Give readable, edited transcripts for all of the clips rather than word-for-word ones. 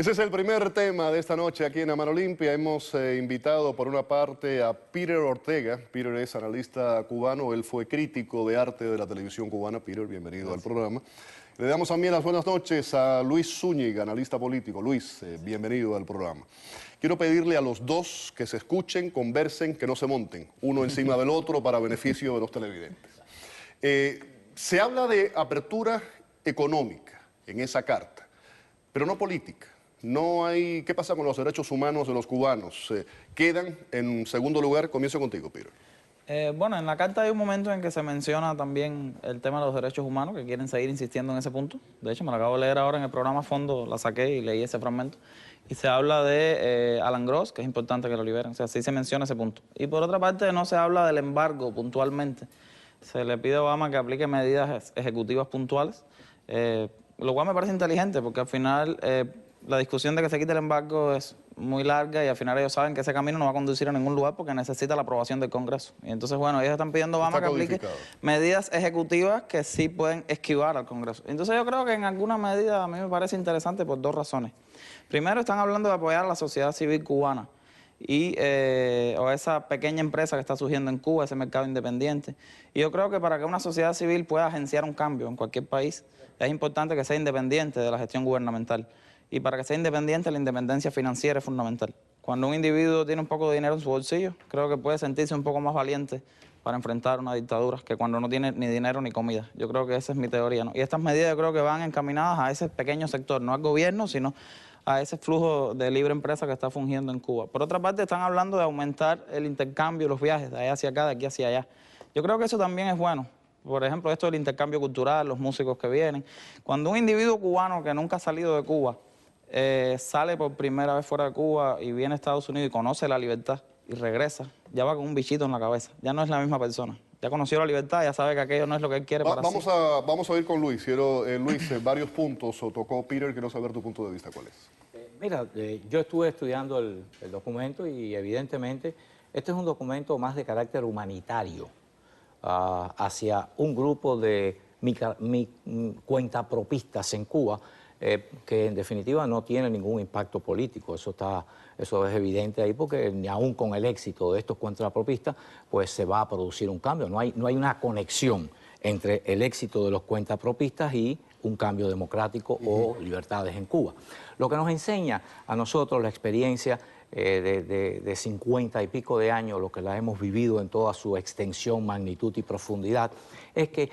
Ese es el primer tema de esta noche aquí en A Mano Limpia. Hemos invitado por una parte a Peter Ortega. Peter es analista cubano, él fue crítico de arte de la televisión cubana. Peter, bienvenido al programa. Le damos también las buenas noches a Luis Zúñiga, analista político. Luis, bienvenido al programa. Quiero pedirle a los dos que se escuchen, conversen, que no se monten uno encima del otro para beneficio de los televidentes. Se habla de apertura económica en esa carta, pero no política. No hay... ¿Qué pasa con los derechos humanos de los cubanos? ¿Quedan en segundo lugar? Comienzo contigo, Peter. Bueno, en la carta hay un momento en que se menciona también el tema de los derechos humanos, que quieren seguir insistiendo en ese punto. De hecho, me lo acabo de leer ahora en el programa a fondo, la saqué y leí ese fragmento. Y se habla de Alan Gross, que es importante que lo liberen. O sea, sí se menciona ese punto. Y por otra parte, no se habla del embargo puntualmente. Se le pide a Obama que aplique medidas ejecutivas puntuales, lo cual me parece inteligente, porque al final la discusión de que se quite el embargo es muy larga y al final ellos saben que ese camino no va a conducir a ningún lugar porque necesita la aprobación del Congreso. Y entonces, bueno, ellos están pidiendo a Obama que aplique medidas ejecutivas que sí pueden esquivar al Congreso. Entonces yo creo que en alguna medida a mí me parece interesante por dos razones. Primero, están hablando de apoyar a la sociedad civil cubana y o esa pequeña empresa que está surgiendo en Cuba, ese mercado independiente. Y yo creo que para que una sociedad civil pueda agenciar un cambio en cualquier país, es importante que sea independiente de la gestión gubernamental. Y para que sea independiente, la independencia financiera es fundamental. Cuando un individuo tiene un poco de dinero en su bolsillo, creo que puede sentirse un poco más valiente para enfrentar una dictadura que cuando no tiene ni dinero ni comida. Yo creo que esa es mi teoría, ¿no? Y estas medidas yo creo que van encaminadas a ese pequeño sector, no al gobierno, sino a ese flujo de libre empresa que está fungiendo en Cuba. Por otra parte, están hablando de aumentar el intercambio, los viajes de allá hacia acá, de aquí hacia allá. Yo creo que eso también es bueno. Por ejemplo, esto del intercambio cultural, los músicos que vienen. Cuando un individuo cubano que nunca ha salido de Cuba sale por primera vez fuera de Cuba y viene a Estados Unidos y conoce la libertad y regresa, ya va con un bichito en la cabeza. Ya no es la misma persona. Ya conoció la libertad, ya sabe que aquello no es lo que él quiere para sí. Vamos a ir con Luis. Luis, varios puntos tocó Peter. Quiero saber tu punto de vista, ¿cuál es? Mira, yo estuve estudiando el documento y evidentemente este es un documento más de carácter humanitario hacia un grupo de cuentapropistas en Cuba que en definitiva no tiene ningún impacto político. Eso es evidente ahí porque ni aún con el éxito de estos cuentapropistas pues se va a producir un cambio. No hay una conexión entre el éxito de los cuentapropistas y un cambio democrático o libertades en Cuba. Lo que nos enseña a nosotros la experiencia de 50 y pico de años, lo que la hemos vivido en toda su extensión, magnitud y profundidad, es que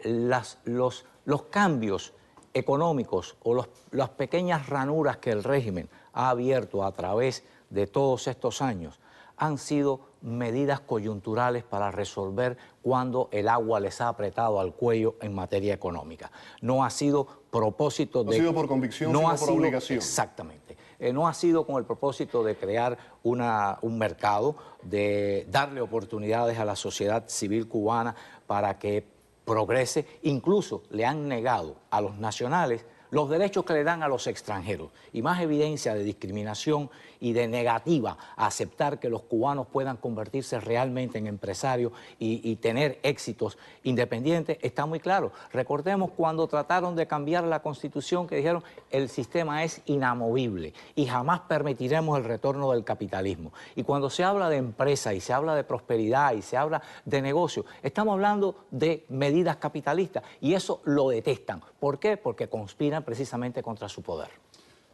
los cambios económicos o las pequeñas ranuras que el régimen ha abierto a través de todos estos años han sido medidas coyunturales para resolver cuando el agua les ha apretado al cuello en materia económica. No ha sido propósito de... No ha sido por convicción, sino por obligación. Exactamente. No ha sido con el propósito de crear un mercado, de darle oportunidades a la sociedad civil cubana para que progrese. Incluso le han negado a los nacionales los derechos que le dan a los extranjeros y más evidencia de discriminación y de negativa a aceptar que los cubanos puedan convertirse realmente en empresarios y tener éxitos independientes está muy claro. Recordemos cuando trataron de cambiar la Constitución que dijeron el sistema es inamovible y jamás permitiremos el retorno del capitalismo. Y cuando se habla de empresa y se habla de prosperidad y se habla de negocio, estamos hablando de medidas capitalistas y eso lo detestan. ¿Por qué? Porque conspiran precisamente contra su poder.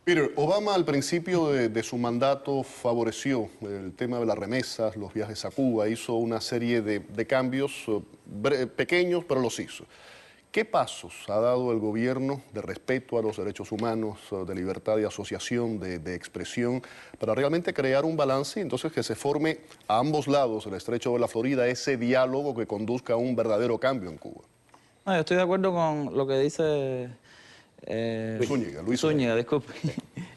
Peter, Obama al principio de su mandato favoreció el tema de las remesas, los viajes a Cuba, hizo una serie de cambios pequeños, pero los hizo. ¿Qué pasos ha dado el gobierno de respeto a los derechos humanos, de libertad de asociación, de expresión, para realmente crear un balance y entonces que se forme a ambos lados del estrecho de la Florida ese diálogo que conduzca a un verdadero cambio en Cuba? No, yo estoy de acuerdo con lo que dice Luis Zúñiga, disculpe.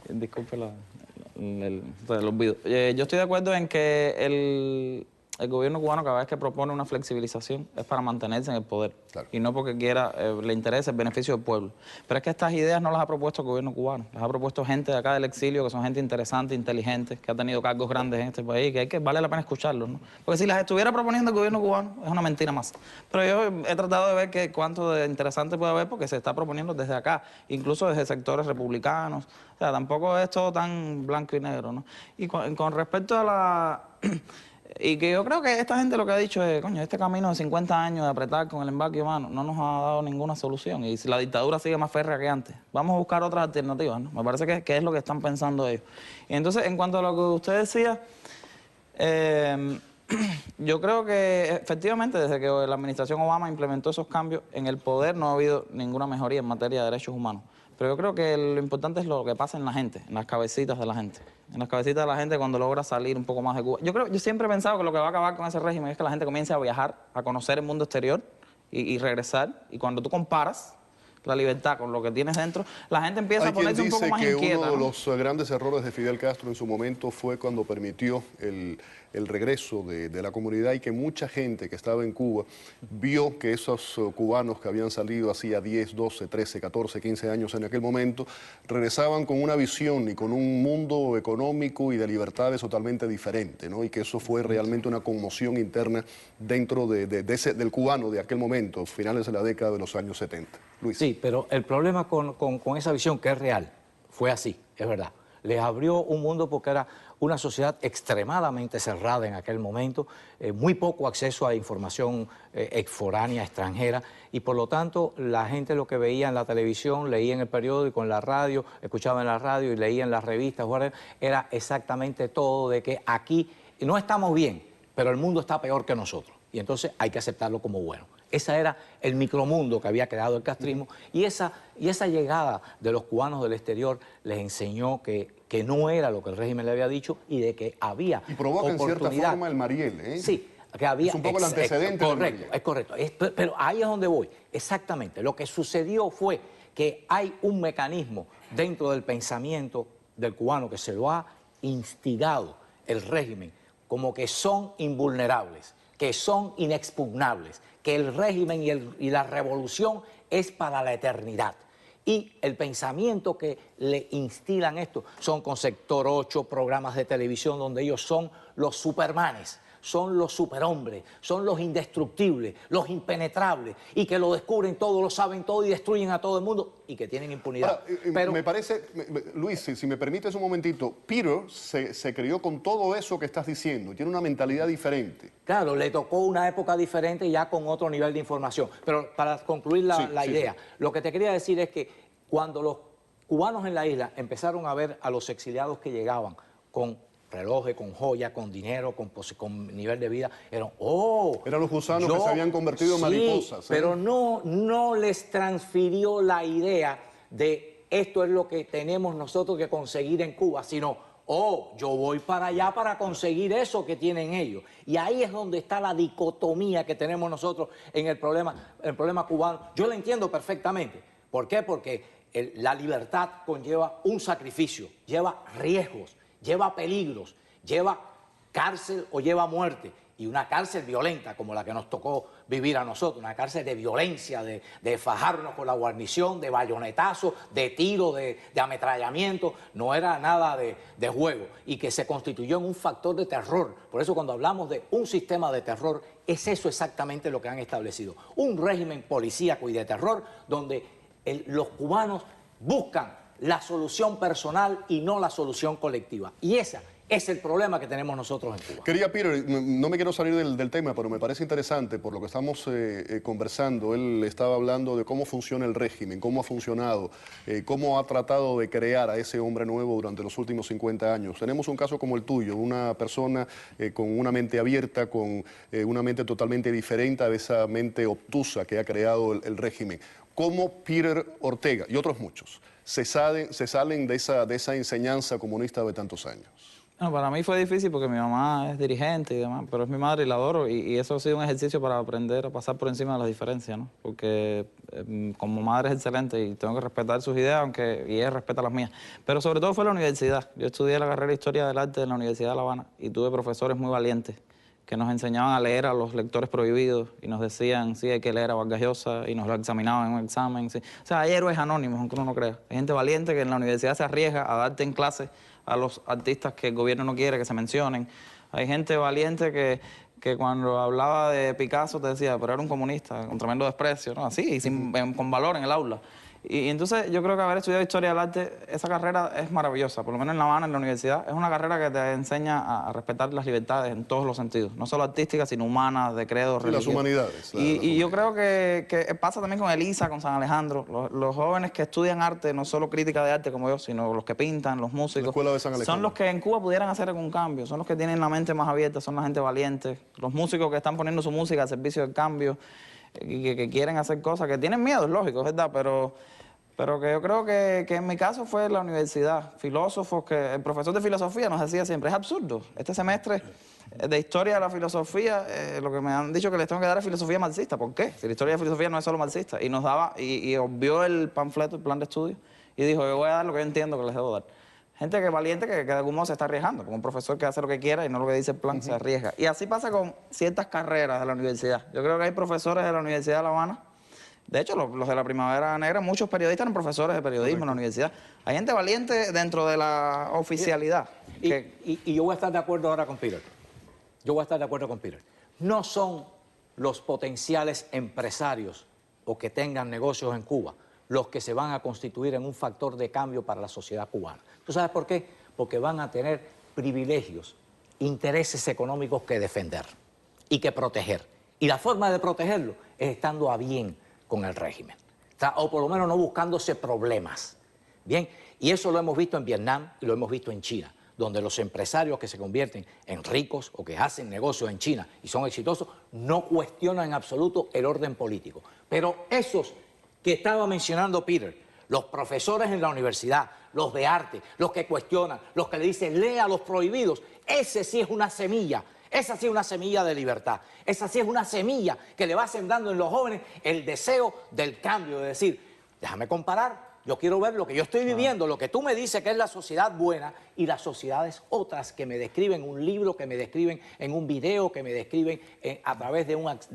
Disculpe el olvido. Yo estoy de acuerdo en que el gobierno cubano cada vez que propone una flexibilización es para mantenerse en el poder. Claro. Y no porque quiera, le interese el beneficio del pueblo. Pero es que estas ideas no las ha propuesto el gobierno cubano, las ha propuesto gente de acá del exilio, que son gente interesante, inteligente, que ha tenido cargos grandes en este país, que vale la pena escucharlos, ¿no? Porque si las estuviera proponiendo el gobierno cubano, es una mentira más. Pero yo he tratado de ver que cuánto de interesante puede haber, porque se está proponiendo desde acá, incluso desde sectores republicanos. O sea, tampoco es todo tan blanco y negro, ¿no? Y con respecto a la... Y que yo creo que esta gente lo que ha dicho es, coño, este camino de 50 años de apretar con el embarque humano no nos ha dado ninguna solución. Y si la dictadura sigue más férrea que antes, vamos a buscar otras alternativas, ¿no? Me parece que es lo que están pensando ellos. Y entonces, en cuanto a lo que usted decía, yo creo que efectivamente desde que la administración Obama implementó esos cambios en el poder no ha habido ninguna mejoría en materia de derechos humanos. Pero yo creo que lo importante es lo que pasa en la gente, en las cabecitas de la gente. En las cabecitas de la gente cuando logra salir un poco más de Cuba. Yo siempre he pensado que lo que va a acabar con ese régimen es que la gente comience a viajar, a conocer el mundo exterior y regresar. Y cuando tú comparas la libertad con lo que tienes dentro, la gente empieza a ponerse un poco más inquieta. Hay quien dice que uno ¿no? de los grandes errores de Fidel Castro en su momento fue cuando permitió el regreso de la comunidad y que mucha gente que estaba en Cuba vio que esos cubanos que habían salido hacía 10, 12, 13, 14, 15 años en aquel momento, regresaban con una visión y con un mundo económico y de libertades totalmente diferente, ¿no? Y que eso fue realmente una conmoción interna dentro del cubano de aquel momento, finales de la década de los años 70. Luis. Sí, pero el problema con esa visión, que es real, fue así, es verdad. Les abrió un mundo porque era una sociedad extremadamente cerrada en aquel momento, muy poco acceso a información foránea, extranjera, y por lo tanto la gente lo que veía en la televisión, leía en el periódico, en la radio, escuchaba en la radio y leía en las revistas, era exactamente todo de que aquí no estamos bien, pero el mundo está peor que nosotros, y entonces hay que aceptarlo como bueno. Ese era el micromundo que había creado el castrismo y esa llegada de los cubanos del exterior les enseñó que no era lo que el régimen le había dicho y de que había y provoca en cierta forma el Mariel, ¿eh? Sí, que había... Es un poco el antecedente del Mariel. Es correcto. Pero ahí es donde voy. Exactamente. Lo que sucedió fue que hay un mecanismo dentro del pensamiento del cubano que se lo ha instigado el régimen como que son invulnerables, que son inexpugnables, que el régimen y la revolución es para la eternidad. Y el pensamiento que le instilan esto son con Sector 8, programas de televisión donde ellos son los supermanes, son los superhombres, son los indestructibles, los impenetrables, y que lo descubren todo, lo saben todo y destruyen a todo el mundo y que tienen impunidad. Ahora, pero me parece, Luis, si me permites un momentito, Peter se crió con todo eso que estás diciendo, tiene una mentalidad diferente. Claro, le tocó una época diferente ya con otro nivel de información. Pero para concluir la idea, lo que te quería decir es que cuando los cubanos en la isla empezaron a ver a los exiliados que llegaban con relojes, con joyas, con dinero, con nivel de vida, eran los gusanos que se habían convertido en mariposas. Pero no les transfirió la idea de esto es lo que tenemos nosotros que conseguir en Cuba, sino yo voy para allá para conseguir eso que tienen ellos. Y ahí es donde está la dicotomía que tenemos nosotros en el problema cubano. Yo lo entiendo perfectamente. ¿Por qué? Porque la libertad conlleva un sacrificio, lleva riesgos, lleva peligros, lleva cárcel o lleva muerte. Y una cárcel violenta como la que nos tocó vivir a nosotros, una cárcel de violencia, de fajarnos con la guarnición, de bayonetazos, de tiro, de ametrallamiento, no era nada de juego y que se constituyó en un factor de terror. Por eso cuando hablamos de un sistema de terror, es eso exactamente lo que han establecido. Un régimen policíaco y de terror donde los cubanos buscan la solución personal y no la solución colectiva. Y ese es el problema que tenemos nosotros en Cuba. Quería, Peter, no me quiero salir del tema, pero me parece interesante por lo que estamos conversando. Él estaba hablando de cómo funciona el régimen, cómo ha funcionado, cómo ha tratado de crear a ese hombre nuevo durante los últimos 50 años. Tenemos un caso como el tuyo, una persona con una mente abierta, con una mente totalmente diferente a esa mente obtusa que ha creado el régimen. ¿Cómo Peter Ortega y otros muchos se salen de esa enseñanza comunista de tantos años? No, para mí fue difícil porque mi mamá es dirigente y demás, pero es mi madre y la adoro y eso ha sido un ejercicio para aprender a pasar por encima de las diferencias, ¿no? Porque como madre es excelente y tengo que respetar sus ideas, y ella respeta las mías. Pero sobre todo fue la universidad. Yo estudié la carrera de Historia del Arte en la Universidad de La Habana y tuve profesores muy valientes que nos enseñaban a leer a los lectores prohibidos y nos decían, sí, hay que leer a Vargas Llosa y nos lo examinaban en un examen. Sí. O sea, hay héroes anónimos, aunque uno no crea. Hay gente valiente que en la universidad se arriesga a darte en clase a los artistas que el gobierno no quiere que se mencionen. Hay gente valiente que cuando hablaba de Picasso te decía, pero era un comunista, con tremendo desprecio, ¿no? Así, y con valor en el aula. Y entonces yo creo que haber estudiado Historia del Arte, esa carrera es maravillosa, por lo menos en La Habana, en la universidad, es una carrera que te enseña a respetar las libertades en todos los sentidos, no solo artísticas, sino humanas, de credo, religioso. Las humanidades. Y yo creo que pasa también con Elisa, con San Alejandro, los jóvenes que estudian arte, no solo crítica de arte como yo, sino los que pintan, los músicos, la Escuela de San Alejandro, son los que en Cuba pudieran hacer algún cambio, son los que tienen la mente más abierta, son la gente valiente, los músicos que están poniendo su música al servicio del cambio y que quieren hacer cosas, que tienen miedo, es lógico, es verdad, pero que yo creo que en mi caso fue la universidad, filósofos, que el profesor de filosofía nos decía siempre, es absurdo, este semestre de historia de la filosofía, lo que me han dicho que les tengo que dar es filosofía marxista, ¿por qué? Si la historia de la filosofía no es solo marxista, y nos daba, y obvió el panfleto, el plan de estudio, y dijo, yo voy a dar lo que yo entiendo que les debo dar. Gente que valiente que de algún modo se está arriesgando, como un profesor que hace lo que quiera y no lo que dice el plan, se arriesga. Y así pasa con ciertas carreras de la universidad. Yo creo que hay profesores de la Universidad de La Habana. De hecho, los de la Primavera Negra, muchos periodistas eran profesores de periodismo en la universidad. Hay gente valiente dentro de la oficialidad. Y yo voy a estar de acuerdo ahora con Peter. Yo voy a estar de acuerdo con Peter. No son los potenciales empresarios o que tengan negocios en Cuba los que se van a constituir en un factor de cambio para la sociedad cubana. ¿Tú sabes por qué? Porque van a tener privilegios, intereses económicos que defender y que proteger. Y la forma de protegerlo es estando a bien con el régimen, o por lo menos no buscándose problemas. Bien, y eso lo hemos visto en Vietnam y lo hemos visto en China, donde los empresarios que se convierten en ricos o que hacen negocios en China y son exitosos no cuestionan en absoluto el orden político. Pero esos que estaba mencionando Peter, los profesores en la universidad, los de arte, los que cuestionan, los que le dicen lea a los prohibidos, ese sí es una semilla. Esa sí es una semilla de libertad, esa sí es una semilla que le va sembrando en los jóvenes el deseo del cambio, de decir, déjame comparar, yo quiero ver lo que yo estoy viviendo, lo que tú me dices que es la sociedad buena y las sociedades otras que me describen en un libro, que me describen en un video, que me describen a través de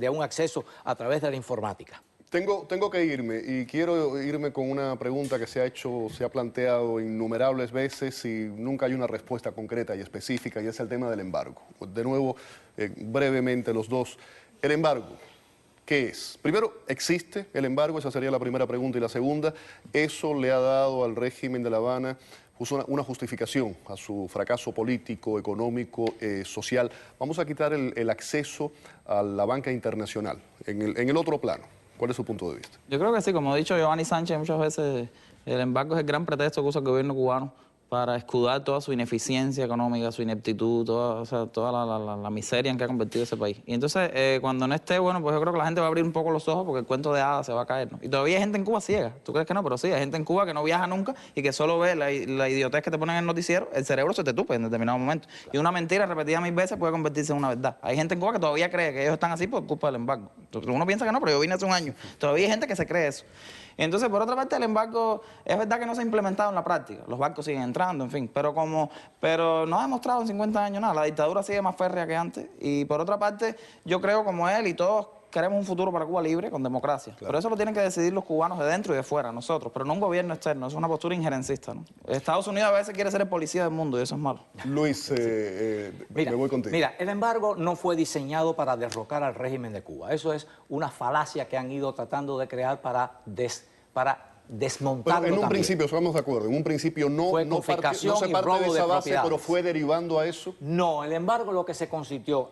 un acceso a través de la informática. Tengo que irme y quiero irme con una pregunta que se ha planteado innumerables veces y nunca hay una respuesta concreta y específica, y es el tema del embargo. De nuevo, brevemente los dos. El embargo, ¿qué es? Primero, ¿existe el embargo? Esa sería la primera pregunta. Y la segunda, ¿eso le ha dado al régimen de La Habana una justificación a su fracaso político, económico, social? Vamos a quitar el acceso a la banca internacional en el otro plano. ¿Cuál es su punto de vista? Yo creo que sí, como ha dicho Giovanni Sánchez muchas veces, el embargo es el gran pretexto que usa el gobierno cubano para escudar toda su ineficiencia económica, su ineptitud, toda la miseria en que ha convertido ese país. Y entonces, cuando no esté, bueno, pues yo creo que la gente va a abrir un poco los ojos porque el cuento de hadas se va a caer, ¿no? Y todavía hay gente en Cuba ciega, ¿tú crees que no? Pero sí, hay gente en Cuba que no viaja nunca y que solo ve la idiotez que te ponen en el noticiero, el cerebro se te tupe en determinado momento. Claro. Y una mentira repetida 1000 veces puede convertirse en una verdad. Hay gente en Cuba que todavía cree que ellos están así por culpa del embargo. Uno piensa que no, pero yo vine hace un año. Todavía hay gente que se cree eso. Entonces, por otra parte, el embargo es verdad que no se ha implementado en la práctica. Los barcos siguen entrando, en fin, pero no ha demostrado en 50 años nada. La dictadura sigue más férrea que antes. Y por otra parte, yo creo como él y todos queremos un futuro para Cuba libre, con democracia. Claro. Pero eso lo tienen que decidir los cubanos de dentro y de fuera, nosotros, pero no un gobierno externo. Es una postura injerencista, ¿no? Estados Unidos a veces quiere ser el policía del mundo y eso es malo. Luis, me voy contigo. Mira, el embargo no fue diseñado para derrocar al régimen de Cuba. Eso es una falacia que han ido tratando de crear para desmontarlo. Pero en un principio, estamos de acuerdo, en un principio no se parte de esa base, pero fue derivando a eso. No, el embargo lo que se convirtió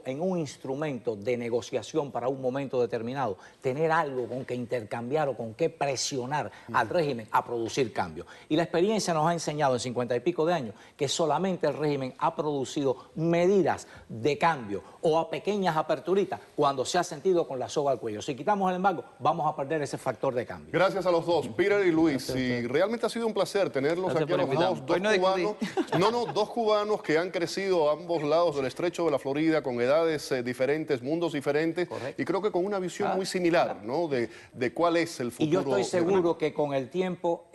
en un instrumento de negociación para un momento determinado, tener algo con que intercambiar o con que presionar al régimen a producir cambios. Y la experiencia nos ha enseñado en 50 y pico de años que solamente el régimen ha producido medidas de cambio o a pequeñas aperturitas cuando se ha sentido con la soga al cuello. Si quitamos el embargo, vamos a perder ese factor de cambio. Gracias a los dos, Peter y Luis. Y realmente ha sido un placer tenerlos aquí a los dos cubanos. Dos cubanos que han crecido a ambos lados del estrecho de la Florida con edades diferentes, mundos diferentes. Correcto. Y creo que con una visión muy similar, ¿no? De cuál es el futuro. Y yo estoy seguro que con el tiempo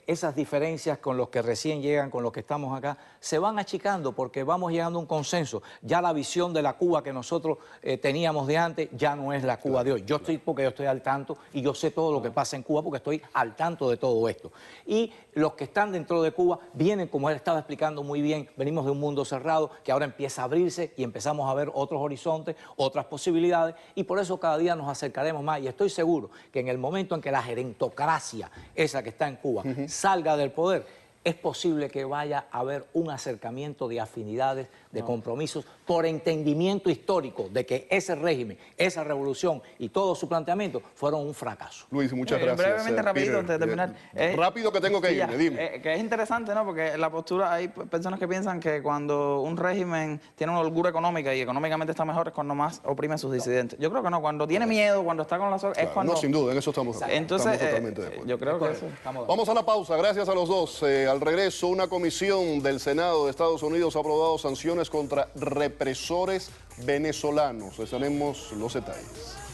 esas diferencias con los que recién llegan, con los que estamos acá, se van achicando porque vamos llegando a un consenso. Ya la visión de la Cuba que nosotros teníamos de antes ya no es la Cuba de hoy. Yo estoy al tanto y yo sé todo lo que pasa en Cuba porque estoy al tanto de todo esto. Y los que están dentro de Cuba vienen, como él estaba explicando muy bien, venimos de un mundo cerrado que ahora empieza a abrirse y empezamos a ver otros horizontes, otras posibilidades, y por eso cada día nos acercaremos más. Y estoy seguro que en el momento en que la gerontocracia, esa que está en Cuba, salga del poder, es posible que vaya a haber un acercamiento de afinidades, de compromisos, por entendimiento histórico de que ese régimen, esa revolución y todo su planteamiento fueron un fracaso. Luis, muchas gracias. Brevemente, rapidito, antes de terminar. Rápido que tengo que irme, dime. Que es interesante, ¿no? Porque la postura, hay personas que piensan que cuando un régimen tiene una holgura económica y económicamente está mejor es cuando más oprime a sus disidentes. Yo creo que no, cuando tiene miedo, cuando está con la es cuando... No, sin duda, en eso estamos Entonces, totalmente de acuerdo. Yo creo que eso... Vamos a la pausa, gracias a los dos. Al regreso, una comisión del Senado de Estados Unidos ha aprobado sanciones contra represores venezolanos. Les tenemos los detalles.